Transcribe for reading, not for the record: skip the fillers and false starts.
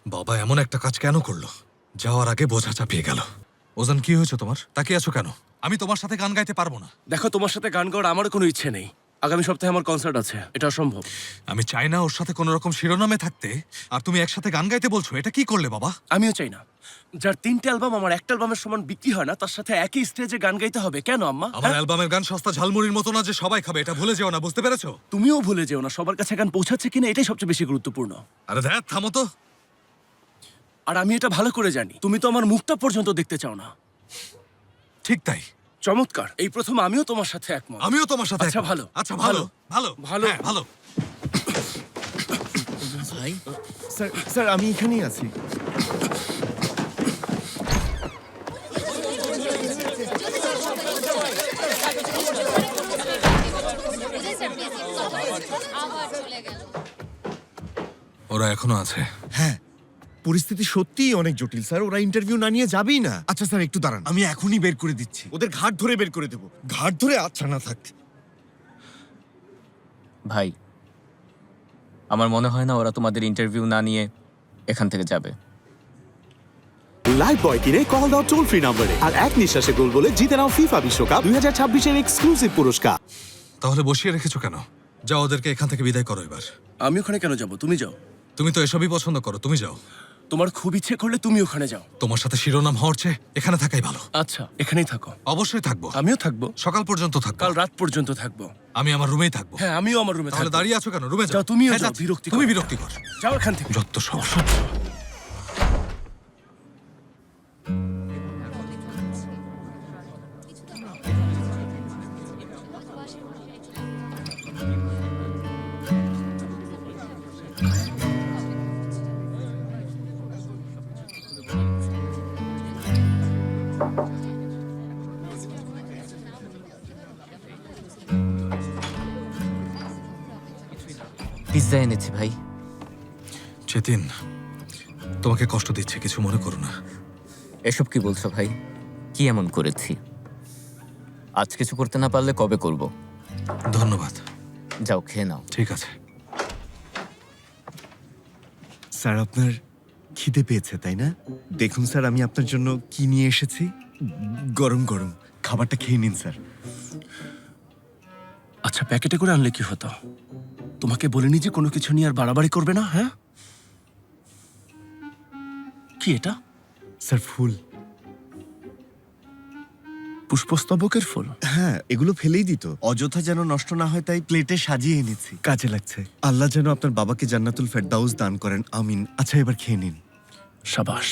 বাবা এমন একটা কাজ কেন করলো? যাওয়ার আগে বোঝা চাপিয়ে গেল। ওজন, কি হয়েছে তোমার? তাকিয়ে আছো কেন? আমি তোমার সাথে গান গাইতে পারবো না। দেখো, তোমার সাথে গান গাওয়ার আমারও কোনো ইচ্ছে নেই। আগামী সপ্তাহে আমার কনসার্ট আছে, এটা অসম্ভব। আমি চাই না ওর সাথে কোনো রকম শিরোনামে থাকতে, আর তুমি একসাথে গান গাইতে বলছো। এটা কি করলে বাবা? আমিও চাই না। যার 3টে অ্যালবাম আমার একটা অ্যালবামের সমান বিক্রি হয় না, তার সাথে একই স্টেজে গান গাইতে হবে কেন আম্মা? আমার অ্যালবামের গান সস্তা ঝালমুড়ির মতো না যে সবাই খাবে। এটা ভুলে যেও না, বুঝতে পেরেছো? তুমিও ভুলে যেও না, সবার কাছে গান পৌঁছাচ্ছে কিনা এটাই সবচেয়ে বেশি গুরুত্বপূর্ণ। আরে ধ্যাৎ, থামো তো। আর আমি এটা ভালো করে জানি, তুমি তো আমার মুখটা পর্যন্ত দেখতে চাও না। ঠিক তাই। চমৎকার, এই প্রথম আমিও তোমার সাথে একমত। আমিও তোমার সাথে আচ্ছা, একমত। ভালো। আচ্ছা, ভালো ভালো ভালো। হ্যাঁ, ভালো। ভাই, স্যার স্যার আমি এখানেই আছি। ওরা এখনো আছে? হ্যাঁ, পরিস্থিতি সত্যিই অনেক জটিল স্যার। ওরা ইন্টারভিউ না নিয়ে যাবেই না। আচ্ছা স্যার, একটু দাঁড়ান, আমি এখনই বের করে দিচ্ছি। ওদের ঘাট ধরে বের করে দেবো। ঘাট ধরে? আচ্ছা, না থাক। ভাই, আমার মনে হয় না ওরা তোমাদের ইন্টারভিউ না নিয়ে এখান থেকে যাবে। লাইভ বয় কিনে কল দাও টোল ফ্রি নম্বরে, আর এক নিঃশ্বাসে গোল বলে জিতে নাও ফিফা বিশ্বকাপ 2026-এর এক্সক্লুসিভ পুরস্কার। তাহলে বসিয়ে রেখেছো কেন? যাও, ওদেরকে এখান থেকে বিদায় করো এবার। আমি ওখানে কেন যাব? তুমি যাও। তুমি তো এসবই পছন্দ করো, তুমি যাও। তোমার খুব ইচ্ছে করলে তুমি ওখানে যাও। তোমার সাথে শিরোনাম হওয়ার চেয়ে এখানে থাকাই ভালো। আচ্ছা, এখানেই থাকো। অবশ্যই থাকবো। আমিও থাকবো। সকাল পর্যন্ত থাকবো। কাল রাত পর্যন্ত থাকবো। আমি আমার রুমেই থাকবো। হ্যাঁ, আমিও আমার রুমে তাহলে থাকবো। দাঁড়িয়ে আছো কেন? রুমে যাও, যাও। তুমিও হ্যাঁ, যাও। যাচ্ছি। বিরক্তিকর। তুমি বিরক্তিকর। যাও এখান থেকে। যত সব। পিৎজা এনেছি ভাই। চেতিন, তোমাকে কষ্ট দিচ্ছে, কিছু মনে করো না। এসব কি বলছো ভাই? কি এমন করেছি? আজ কিছু করতে না পারলে কবে করব? ধন্যবাদ। যাও, খেয়ে নাও। ঠিক আছে। স্যার, আপনার খিদে পেয়েছে তাই না? দেখুন স্যার, আমি আপনার জন্য কি নিয়ে এসেছি। গরম গরম খাবারটা খেয়ে নিন স্যার। আচ্ছা, প্যাকেটে করে আনলে কি হতো? তোমাকে বলিনি যে কোনো কিছু নিয়ে আর বাড়াবাড়ি করবে না? হ্যাঁ, কি এটা? স্যার, ফুল। পুষ্পস্তবকের ফুল? হ্যাঁ, এগুলো ফেলেই দিত, অযথা যেন নষ্ট না হয়, তাই প্লেটে সাজিয়ে এনেছি। কাজে লাগছে। আল্লাহ যেন আপনার বাবাকে জান্নাতুল ফেরদাউস দান করেন, আমিন। আচ্ছা, এবার খেয়ে নিন। সাবাস।